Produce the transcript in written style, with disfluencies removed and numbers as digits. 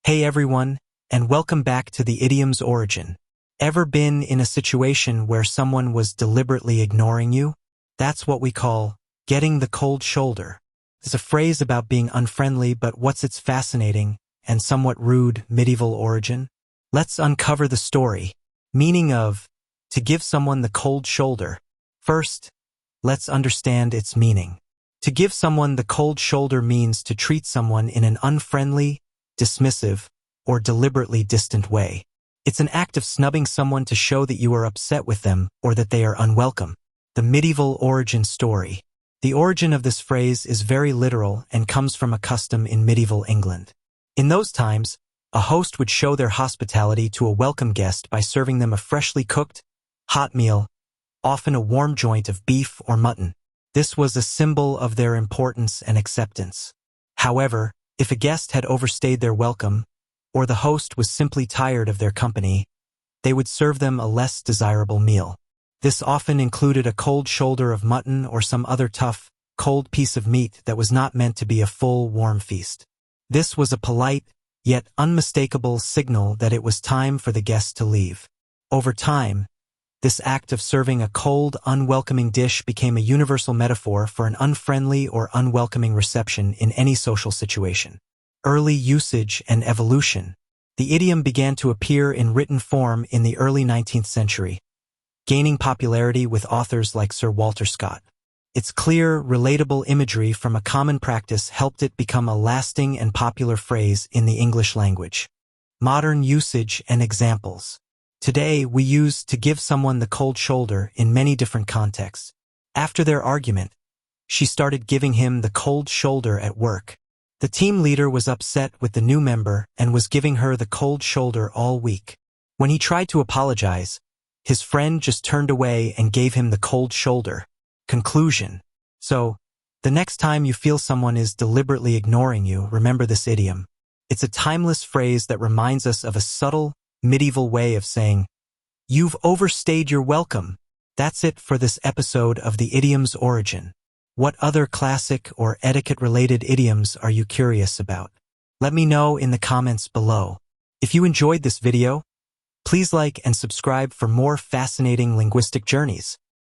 Hey everyone, and welcome back to the Idiom's Origin. Ever been in a situation where someone was deliberately ignoring you? That's what we call getting the cold shoulder. It's a phrase about being unfriendly, but what's its fascinating and somewhat rude medieval origin? Let's uncover the story. Meaning of to give someone the cold shoulder. First, let's understand its meaning. To give someone the cold shoulder means to treat someone in an unfriendly, dismissive, or deliberately distant way. It's an act of snubbing someone to show that you are upset with them or that they are unwelcome. The medieval origin story. The origin of this phrase is very literal and comes from a custom in medieval England. In those times, a host would show their hospitality to a welcome guest by serving them a freshly cooked, hot meal, often a warm joint of beef or mutton. This was a symbol of their importance and acceptance. However, if a guest had overstayed their welcome, or the host was simply tired of their company, they would serve them a less desirable meal. This often included a cold shoulder of mutton or some other tough, cold piece of meat that was not meant to be a full, warm feast. This was a polite, yet unmistakable signal that it was time for the guest to leave. Over time, this act of serving a cold, unwelcoming dish became a universal metaphor for an unfriendly or unwelcoming reception in any social situation. Early usage and evolution. The idiom began to appear in written form in the early 19th century, gaining popularity with authors like Sir Walter Scott. Its clear, relatable imagery from a common practice helped it become a lasting and popular phrase in the English language. Modern usage and examples. Today, we use to give someone the cold shoulder in many different contexts. After their argument, she started giving him the cold shoulder at work. The team leader was upset with the new member and was giving her the cold shoulder all week. When he tried to apologize, his friend just turned away and gave him the cold shoulder. Conclusion. So, the next time you feel someone is deliberately ignoring you, remember this idiom. It's a timeless phrase that reminds us of a subtle, medieval way of saying, "You've overstayed your welcome." That's it for this episode of the Idiom's Origin. What other classic or etiquette-related idioms are you curious about? Let me know in the comments below. If you enjoyed this video, please like and subscribe for more fascinating linguistic journeys.